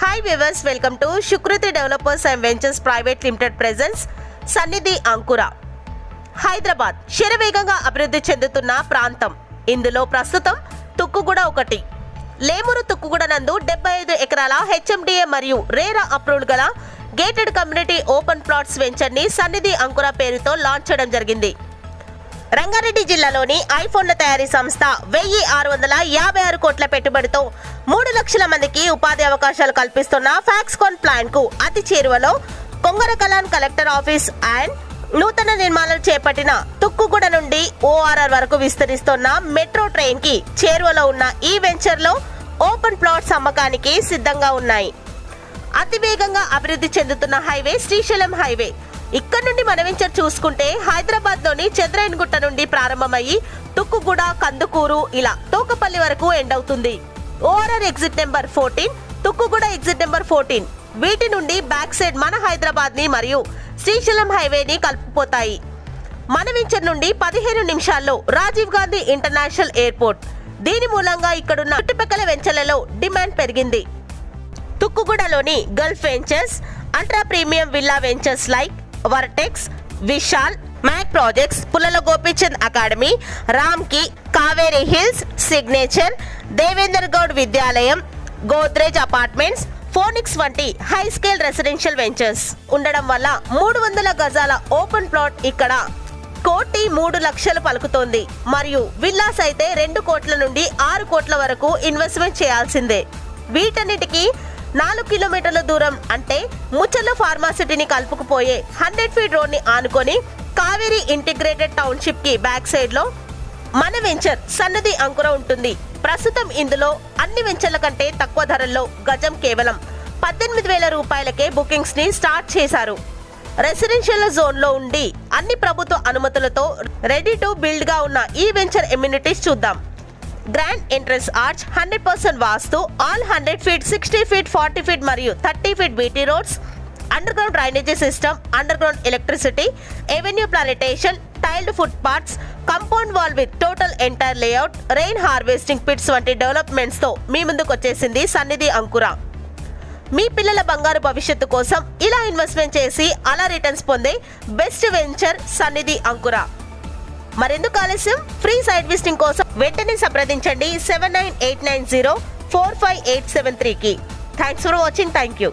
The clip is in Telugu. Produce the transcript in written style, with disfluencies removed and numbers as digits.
Hi viewers, welcome to Shukriti Developers and Ventures Private Limited presents సన్నిధి అంకుర. హైదరాబాద్ శరవేగంగా అభివృద్ధి చెందుతున్న ప్రాంతం. ఇందులో ప్రస్తుతం తుక్కుగూడ ఒకటి. లేమూరు తుక్కుగూడ నందు 75 ఎకరాల HMDA మరియు రేరా అప్రూవ్డ్ గల gated community open plots venture ని సన్నిధి అంకుర పేరుతో లాంచ్ చేయడం జరిగింది. రంగారెడ్డి జిల్లాలోని ఐఫోన్ల తయారీ సంస్థ 1656 కోట్ల పెట్టుబడితో 3 లక్షల మందికి ఉపాధి అవకాశాలు కల్పిస్తున్న ఫాక్స్కాన్ ప్లాంట్ కు అతి చేరువలో కొంగరకలాన్ కలెక్టర్ ఆఫీస్ అండ్ నూతన నిర్మాణాలు చేపట్టిన తుక్కుగూడ నుండి ORR వరకు విస్తరిస్తున్న మెట్రో ట్రైన్ కి చేరువలో ఉన్న ఈ వెంచర్ లో ఓపెన్ ప్లాట్స్ అమ్మకానికి సిద్ధంగా ఉన్నాయి. అతివేగంగా అభివృద్ధి చెందుతున్న హైవే శ్రీశైలం హైవే. ఇక్కడ నుండి మన వెంచర్ చూసుకుంటే హైదరాబాద్ లోని చంద్రాయన్గుట్ట నుండి ప్రారంభమయ్యి తుక్కుగూడ, కందుకూరు ఇలా తోకపల్లి వరకు ఎండ్ అవుతుంది. ORR exit number 14, Tukkuguda exit number 14 వీటి నుండి బ్యాక్ సైడ్ మన హైదరాబాద్ ని మరియు శ్రీశైలం హైవేని కలుపుపోతాయి. మన వెంచర్ నుండి 15 నిమిషాల్లో రాజీవ్ గాంధీ ఇంటర్నేషనల్ ఎయిర్పోర్ట్. దీని మూలంగా ఇక్కడున్న చుట్టుపక్కల వెంచర్లలో డిమాండ్ పెరిగింది. తుక్కుగూడలోని Gulf ventures, ultra premium villa ventures like Vertex, Vishal, Mac projects, Pullela Gopichand academy, Ramky, Kaveri hills, Signature, Devender Goud Vidyalayam, Godrej apartments, Phoenix వంటి హై స్కేల్ రెసిడెన్షియల్ వెంచర్స్ ఉండడం వల్ల 300 గజాల ఓపెన్ ప్లాట్ ఇక్కడ 1,03,00,000 పలుకుతోంది. మరియు విల్లాస్ అయితే 2 కోట్ల నుండి 6 కోట్ల వరకు ఇన్వెస్ట్మెంట్ చేయాల్సిందే. వీటన్నిటికీ 4 కిలోమీటర్ల దూరం అంటే ముచ్చర్ల ఫార్మాసిటీని కలుపుకుపోయే 100 ఫీట్ రోడ్ ని ఆనుకొని కావేరీ ఇంటిగ్రేటెడ్ టౌన్షిప్ కి బ్యాక్ సైడ్ లో మన వెంచర్ సన్నిధి అంకుర ఉంటుంది. ప్రస్తుతం ఇందులో అన్ని వెంచర్ల కంటే తక్కువ ధరల్లో గజం కేవలం 18,000 రూపాయలకే బుకింగ్స్ ని స్టార్ట్ చేశారు. రెసిడెన్షియల్ జోన్ లో ఉండి అన్ని ప్రభుత్వ అనుమతులతో రెడీ టు బిల్డ్ గా ఉన్న ఈ వెంచర్ ఎమ్యూనిటీస్ చూద్దాం. Grand entrance arch, 100% vastu, all 100 feet, 60 feet, 40 feet మరియు 30 feet BT roads, underground drainage system, underground electricity, avenue plantation, tiled foot paths, compound wall with total entire layout, rain harvesting pits వంటి డెవలప్మెంట్స్ తో మీ ముందుకు వచ్చేసింది సన్నిధి అంకుర. మీ పిల్లల బంగారు భవిష్యత్తు కోసం ఇలా ఇన్వెస్ట్మెంట్ చేసి అలా రిటర్న్స్ పొందే బెస్ట్ వెంచర్ సన్నిధి అంకుర. మరెందుకు ఆలస్యం? ఫ్రీ సైట్ విజిటింగ్ కోసం వెంటనే సంప్రదించండి 7989045873కి. Thanks for watching. Thank you.